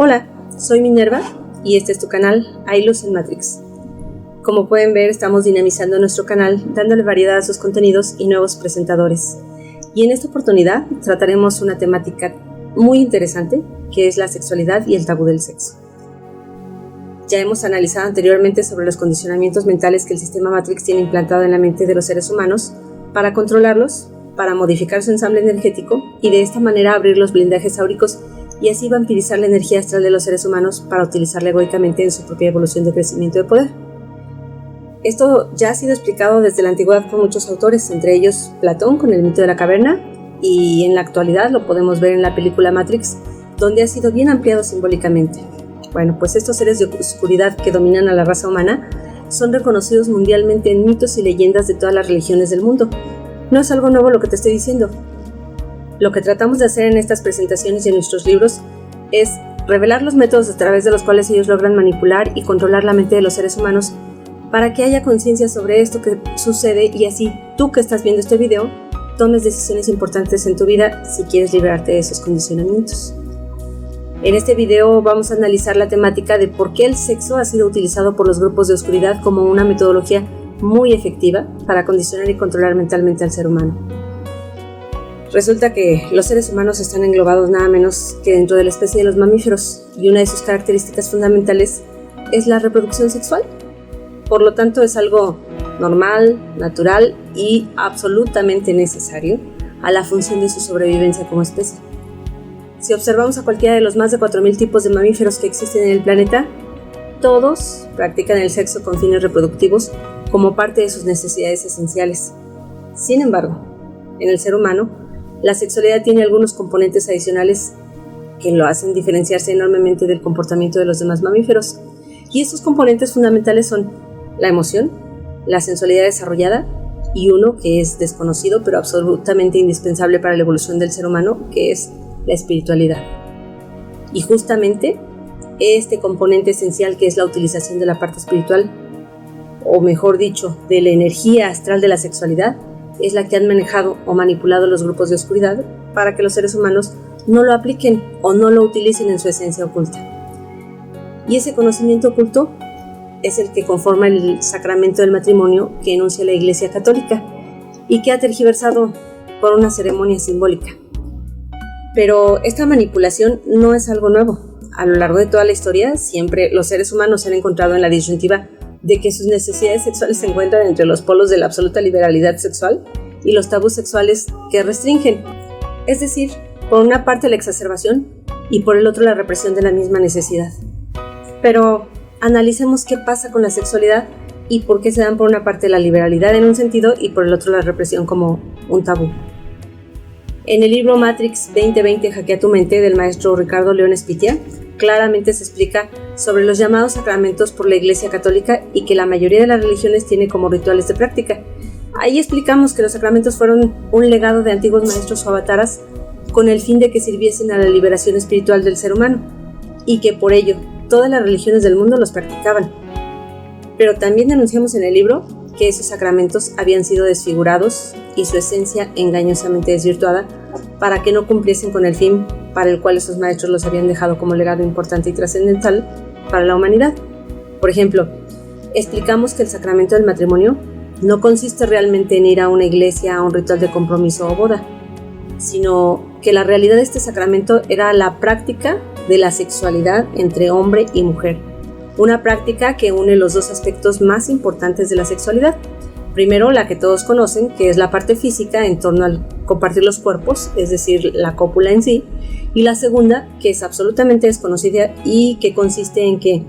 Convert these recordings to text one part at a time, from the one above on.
Hola, soy Minerva y este es tu canal Hay Luz en Matrix. Como pueden ver, estamos dinamizando nuestro canal, dándole variedad a sus contenidos y nuevos presentadores. Y en esta oportunidad trataremos una temática muy interesante, que es la sexualidad y el tabú del sexo. Ya hemos analizado anteriormente sobre los condicionamientos mentales que el sistema Matrix tiene implantado en la mente de los seres humanos para controlarlos, para modificar su ensamble energético y de esta manera abrir los blindajes áuricos y así vampirizar la energía astral de los seres humanos para utilizarla egoicamente en su propia evolución de crecimiento de poder. Esto ya ha sido explicado desde la antigüedad por muchos autores, entre ellos Platón con el mito de la caverna, y en la actualidad lo podemos ver en la película Matrix, donde ha sido bien ampliado simbólicamente. Bueno, pues estos seres de oscuridad que dominan a la raza humana son reconocidos mundialmente en mitos y leyendas de todas las religiones del mundo. No es algo nuevo lo que te estoy diciendo. Lo que tratamos de hacer en estas presentaciones y en nuestros libros es revelar los métodos a través de los cuales ellos logran manipular y controlar la mente de los seres humanos para que haya conciencia sobre esto que sucede y así tú que estás viendo este video tomes decisiones importantes en tu vida si quieres liberarte de esos condicionamientos. En este video vamos a analizar la temática de por qué el sexo ha sido utilizado por los grupos de oscuridad como una metodología muy efectiva para condicionar y controlar mentalmente al ser humano. Resulta que los seres humanos están englobados nada menos que dentro de la especie de los mamíferos y una de sus características fundamentales es la reproducción sexual. Por lo tanto, es algo normal, natural y absolutamente necesario a la función de su sobrevivencia como especie. Si observamos a cualquiera de los más de 4.000 tipos de mamíferos que existen en el planeta, todos practican el sexo con fines reproductivos como parte de sus necesidades esenciales. Sin embargo, en el ser humano, la sexualidad tiene algunos componentes adicionales que lo hacen diferenciarse enormemente del comportamiento de los demás mamíferos. Y estos componentes fundamentales son la emoción, la sensualidad desarrollada y uno que es desconocido pero absolutamente indispensable para la evolución del ser humano, que es la espiritualidad. Y justamente este componente esencial, que es la utilización de la parte espiritual, o mejor dicho, de la energía astral de la sexualidad, es la que han manejado o manipulado los grupos de oscuridad para que los seres humanos no lo apliquen o no lo utilicen en su esencia oculta. Y ese conocimiento oculto es el que conforma el sacramento del matrimonio que enuncia la Iglesia Católica y que ha tergiversado por una ceremonia simbólica. Pero esta manipulación no es algo nuevo. A lo largo de toda la historia, siempre los seres humanos se han encontrado en la disyuntiva de que sus necesidades sexuales se encuentran entre los polos de la absoluta liberalidad sexual y los tabús sexuales que restringen. Es decir, por una parte la exacerbación y por el otro la represión de la misma necesidad. Pero analicemos qué pasa con la sexualidad y por qué se dan por una parte la liberalidad en un sentido y por el otro la represión como un tabú. En el libro Matrix 2020 Hackea tu mente del maestro Ricardo León Spitia, claramente se explica sobre los llamados sacramentos por la Iglesia Católica y que la mayoría de las religiones tiene como rituales de práctica. Ahí explicamos que los sacramentos fueron un legado de antiguos maestros o avataras con el fin de que sirviesen a la liberación espiritual del ser humano y que por ello todas las religiones del mundo los practicaban. Pero también denunciamos en el libro que esos sacramentos habían sido desfigurados y su esencia engañosamente desvirtuada para que no cumpliesen con el fin para el cual esos maestros los habían dejado como legado importante y trascendental para la humanidad. Por ejemplo, explicamos que el sacramento del matrimonio no consiste realmente en ir a una iglesia a un ritual de compromiso o boda, sino que la realidad de este sacramento era la práctica de la sexualidad entre hombre y mujer, una práctica que une los dos aspectos más importantes de la sexualidad. Primero, la que todos conocen, que es la parte física en torno al compartir los cuerpos, es decir, la cópula en sí, y la segunda, que es absolutamente desconocida y que consiste en que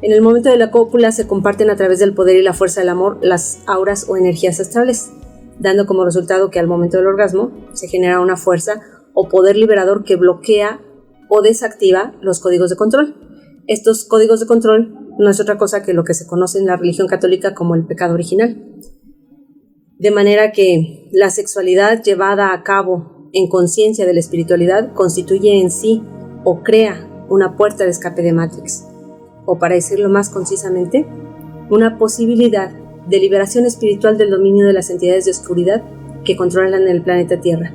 en el momento de la cópula se comparten a través del poder y la fuerza del amor las auras o energías astrales, dando como resultado que al momento del orgasmo se genera una fuerza o poder liberador que bloquea o desactiva los códigos de control. Estos códigos de control no es otra cosa que lo que se conoce en la religión católica como el pecado original. De manera que la sexualidad llevada a cabo en conciencia de la espiritualidad constituye en sí o crea una puerta de escape de Matrix, o para decirlo más concisamente, una posibilidad de liberación espiritual del dominio de las entidades de oscuridad que controlan el planeta Tierra.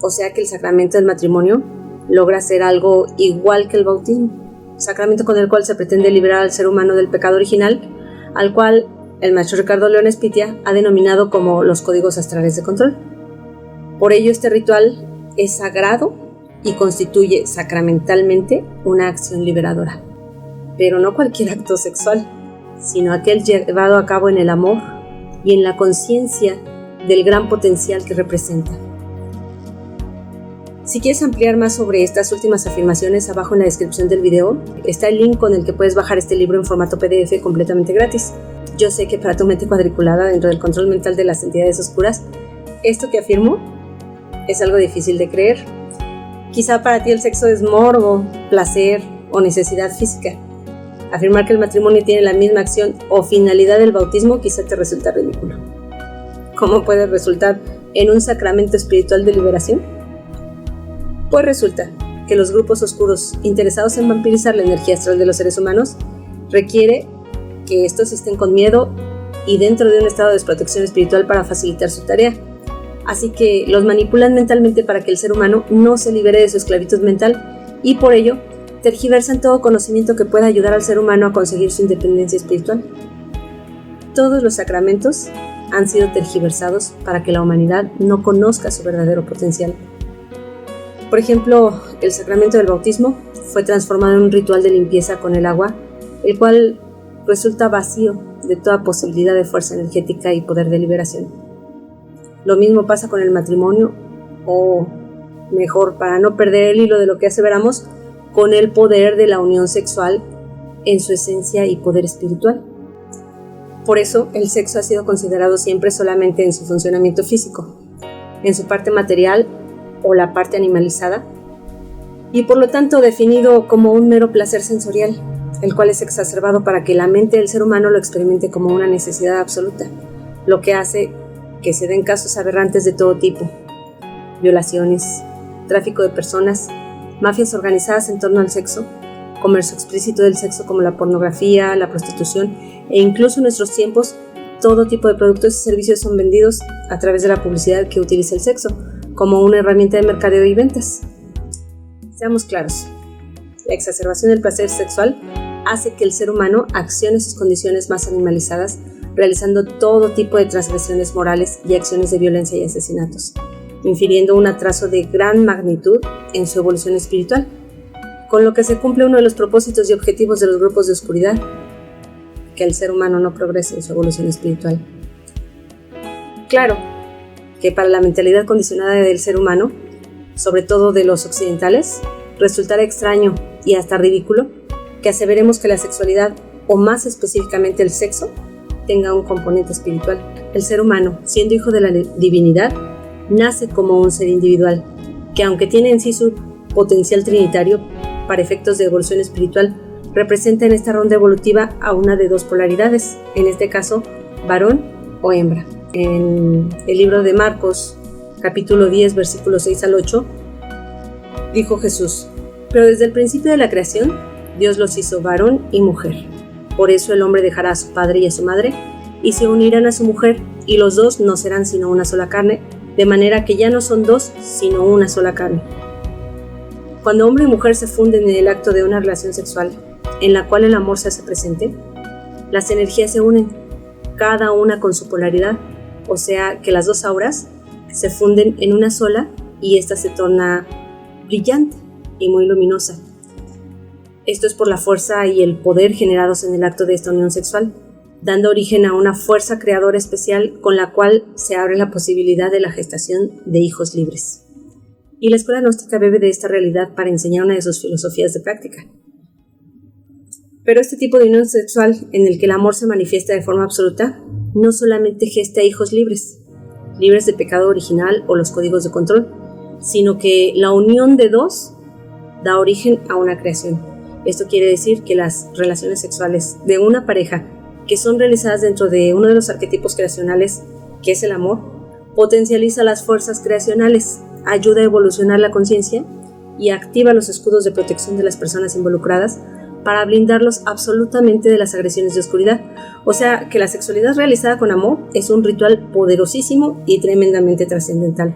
O sea que el sacramento del matrimonio logra ser algo igual que el bautismo, sacramento con el cual se pretende liberar al ser humano del pecado original, al cual el maestro Ricardo León Espitia ha denominado como los códigos astrales de control. Por ello, este ritual es sagrado y constituye sacramentalmente una acción liberadora. Pero no cualquier acto sexual, sino aquel llevado a cabo en el amor y en la conciencia del gran potencial que representa. Si quieres ampliar más sobre estas últimas afirmaciones, abajo en la descripción del video está el link con el que puedes bajar este libro en formato PDF completamente gratis. Yo sé que para tu mente cuadriculada dentro del control mental de las entidades oscuras, esto que afirmo es algo difícil de creer. Quizá para ti el sexo es morbo, placer o necesidad física. Afirmar que el matrimonio tiene la misma acción o finalidad del bautismo quizá te resulta ridículo. ¿Cómo puede resultar en un sacramento espiritual de liberación? Pues resulta que los grupos oscuros interesados en vampirizar la energía astral de los seres humanos requiere que estos estén con miedo y dentro de un estado de desprotección espiritual para facilitar su tarea. Así que los manipulan mentalmente para que el ser humano no se libere de su esclavitud mental y por ello tergiversan todo conocimiento que pueda ayudar al ser humano a conseguir su independencia espiritual. Todos los sacramentos han sido tergiversados para que la humanidad no conozca su verdadero potencial. Por ejemplo, el sacramento del bautismo fue transformado en un ritual de limpieza con el agua, el cual resulta vacío de toda posibilidad de fuerza energética y poder de liberación. Lo mismo pasa con el matrimonio, o mejor, para no perder el hilo de lo que aseveramos, con el poder de la unión sexual en su esencia y poder espiritual. Por eso, el sexo ha sido considerado siempre solamente en su funcionamiento físico, en su parte material o la parte animalizada, y por lo tanto definido como un mero placer sensorial, el cual es exacerbado para que la mente del ser humano lo experimente como una necesidad absoluta, lo que hace que se den casos aberrantes de todo tipo: violaciones, tráfico de personas, mafias organizadas en torno al sexo, comercio explícito del sexo como la pornografía, la prostitución e incluso en nuestros tiempos todo tipo de productos y servicios son vendidos a través de la publicidad que utiliza el sexo como una herramienta de mercadeo y ventas. Seamos claros, la exacerbación del placer sexual hace que el ser humano accione sus condiciones más animalizadas, realizando todo tipo de transgresiones morales y acciones de violencia y asesinatos, infiriendo un atraso de gran magnitud en su evolución espiritual, con lo que se cumple uno de los propósitos y objetivos de los grupos de oscuridad: que el ser humano no progrese en su evolución espiritual. Claro que para la mentalidad condicionada del ser humano, sobre todo de los occidentales, resultará extraño y hasta ridículo que aseveremos que la sexualidad, o más específicamente el sexo, tenga un componente espiritual. El ser humano, siendo hijo de la divinidad, nace como un ser individual, que aunque tiene en sí su potencial trinitario, para efectos de evolución espiritual, representa en esta ronda evolutiva a una de dos polaridades, en este caso, varón o hembra. En el libro de Marcos, capítulo 10, versículos 6 al 8, dijo Jesús: pero desde el principio de la creación, Dios los hizo varón y mujer. Por eso el hombre dejará a su padre y a su madre, y se unirán a su mujer, y los dos no serán sino una sola carne, de manera que ya no son dos, sino una sola carne. Cuando hombre y mujer se funden en el acto de una relación sexual, en la cual el amor se hace presente, las energías se unen, cada una con su polaridad, o sea que las dos auras se funden en una sola y ésta se torna brillante y muy luminosa. Esto es por la fuerza y el poder generados en el acto de esta unión sexual, dando origen a una fuerza creadora especial con la cual se abre la posibilidad de la gestación de hijos libres. Y la escuela gnóstica bebe de esta realidad para enseñar una de sus filosofías de práctica. Pero este tipo de unión sexual en el que el amor se manifiesta de forma absoluta, no solamente gesta hijos libres de pecado original o los códigos de control, sino que la unión de dos da origen a una creación. Esto quiere decir que las relaciones sexuales de una pareja que son realizadas dentro de uno de los arquetipos creacionales, que es el amor, potencializa las fuerzas creacionales, ayuda a evolucionar la conciencia y activa los escudos de protección de las personas involucradas para blindarlos absolutamente de las agresiones de oscuridad. O sea que la sexualidad realizada con amor es un ritual poderosísimo y tremendamente trascendental.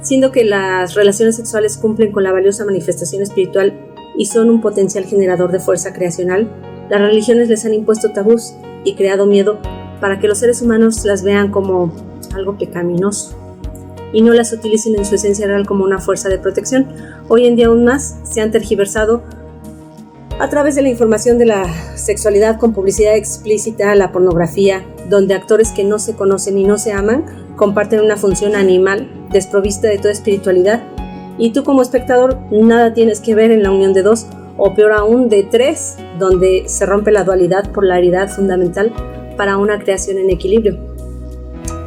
Siendo que las relaciones sexuales cumplen con la valiosa manifestación espiritual y son un potencial generador de fuerza creacional, las religiones les han impuesto tabús y creado miedo para que los seres humanos las vean como algo pecaminoso y no las utilicen en su esencia real como una fuerza de protección. Hoy en día aún más se han tergiversado a través de la información de la sexualidad con publicidad explícita, la pornografía, donde actores que no se conocen y no se aman comparten una función animal desprovista de toda espiritualidad, y tú como espectador nada tienes que ver en la unión de dos, o peor aún de tres, donde se rompe la dualidad, polaridad fundamental para una creación en equilibrio.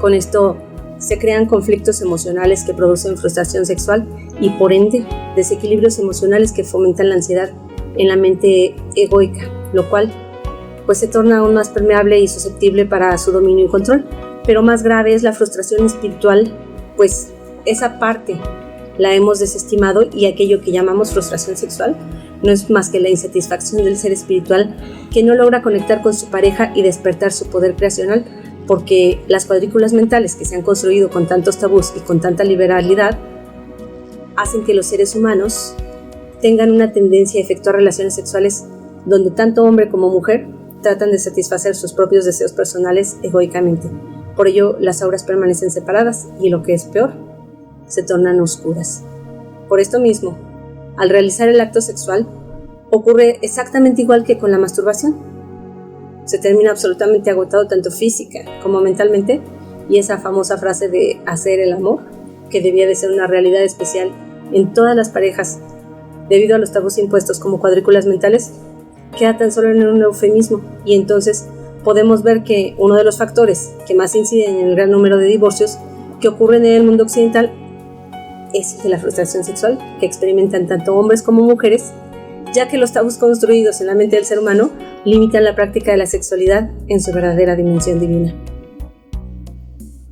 Con esto se crean conflictos emocionales que producen frustración sexual y por ende desequilibrios emocionales que fomentan la ansiedad en la mente egoica, lo cual pues se torna aún más permeable y susceptible para su dominio y control. Pero más grave es la frustración espiritual, pues esa parte la hemos desestimado y aquello que llamamos frustración sexual no es más que la insatisfacción del ser espiritual que no logra conectar con su pareja y despertar su poder creacional, porque las cuadrículas mentales que se han construido con tantos tabús y con tanta liberalidad hacen que los seres humanos tengan una tendencia a efectuar relaciones sexuales donde tanto hombre como mujer tratan de satisfacer sus propios deseos personales egoicamente. Por ello, las auras permanecen separadas y, lo que es peor, se tornan oscuras. Por esto mismo, al realizar el acto sexual, ocurre exactamente igual que con la masturbación. Se termina absolutamente agotado tanto física como mentalmente, y esa famosa frase de hacer el amor, que debía de ser una realidad especial en todas las parejas, debido a los tabús impuestos como cuadrículas mentales, queda tan solo en un eufemismo, y entonces podemos ver que uno de los factores que más inciden en el gran número de divorcios que ocurren en el mundo occidental es el de la frustración sexual que experimentan tanto hombres como mujeres, ya que los tabús construidos en la mente del ser humano limitan la práctica de la sexualidad en su verdadera dimensión divina.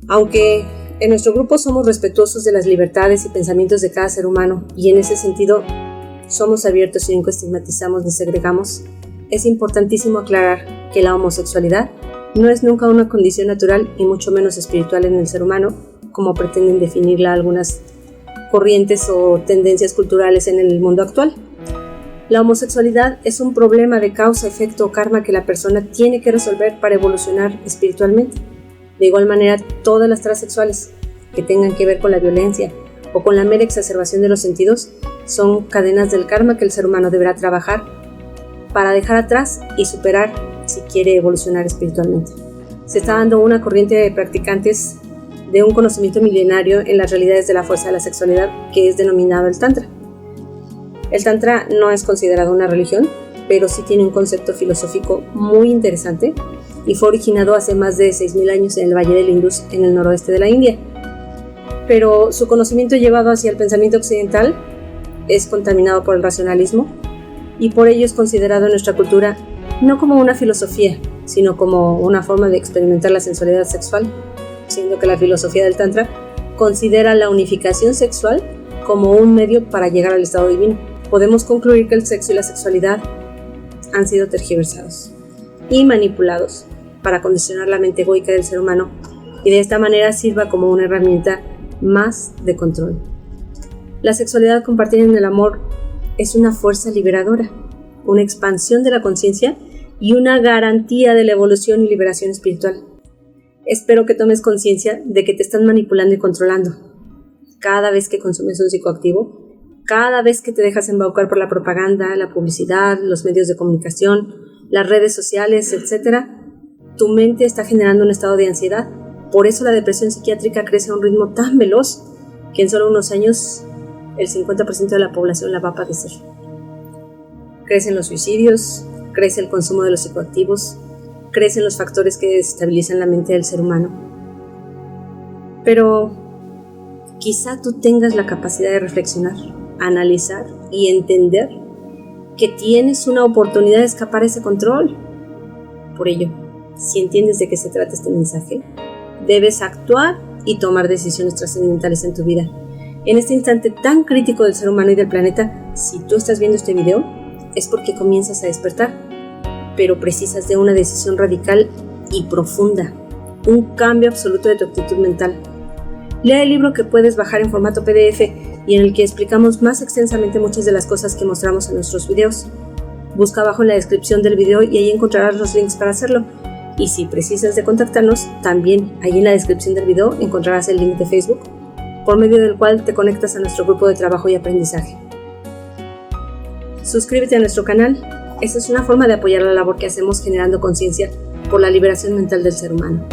Aunque en nuestro grupo somos respetuosos de las libertades y pensamientos de cada ser humano, y en ese sentido somos abiertos y nunca estigmatizamos ni segregamos, es importantísimo aclarar que la homosexualidad no es nunca una condición natural y mucho menos espiritual en el ser humano, como pretenden definirla algunas corrientes o tendencias culturales en el mundo actual. La homosexualidad es un problema de causa, efecto o karma que la persona tiene que resolver para evolucionar espiritualmente. De igual manera, todas las transexuales que tengan que ver con la violencia o con la mera exacerbación de los sentidos son cadenas del karma que el ser humano deberá trabajar para dejar atrás y superar si quiere evolucionar espiritualmente. Se está dando una corriente de practicantes de un conocimiento milenario en las realidades de la fuerza de la sexualidad que es denominado el Tantra. El Tantra no es considerado una religión, pero sí tiene un concepto filosófico muy interesante y fue originado hace más de 6.000 años en el Valle del Indus, en el noroeste de la India. Pero su conocimiento llevado hacia el pensamiento occidental es contaminado por el racionalismo y por ello es considerado en nuestra cultura no como una filosofía, sino como una forma de experimentar la sensualidad sexual, siendo que la filosofía del Tantra considera la unificación sexual como un medio para llegar al estado divino. Podemos concluir que el sexo y la sexualidad han sido tergiversados y manipulados para condicionar la mente egoica del ser humano y de esta manera sirva como una herramienta más de control. La sexualidad compartida en el amor es una fuerza liberadora, una expansión de la conciencia y una garantía de la evolución y liberación espiritual. Espero que tomes conciencia de que te están manipulando y controlando. Cada vez que consumes un psicoactivo, cada vez que te dejas embaucar por la propaganda, la publicidad, los medios de comunicación, las redes sociales, etc., tu mente está generando un estado de ansiedad. Por eso la depresión psiquiátrica crece a un ritmo tan veloz que en solo unos años el 50% de la población la va a padecer. Crecen los suicidios, crece el consumo de los psicoactivos, crecen los factores que desestabilizan la mente del ser humano. Pero quizá tú tengas la capacidad de reflexionar, analizar y entender que tienes una oportunidad de escapar a ese control. Por ello, si entiendes de qué se trata este mensaje, debes actuar y tomar decisiones trascendentales en tu vida. En este instante tan crítico del ser humano y del planeta, si tú estás viendo este video, es porque comienzas a despertar, pero precisas de una decisión radical y profunda, un cambio absoluto de tu actitud mental. Lea el libro que puedes bajar en formato PDF y en el que explicamos más extensamente muchas de las cosas que mostramos en nuestros videos. Busca abajo en la descripción del video y ahí encontrarás los links para hacerlo. Y si precisas de contactarnos, también ahí en la descripción del video encontrarás el link de Facebook, por medio del cual te conectas a nuestro grupo de trabajo y aprendizaje. Suscríbete a nuestro canal. Esta es una forma de apoyar la labor que hacemos generando conciencia por la liberación mental del ser humano.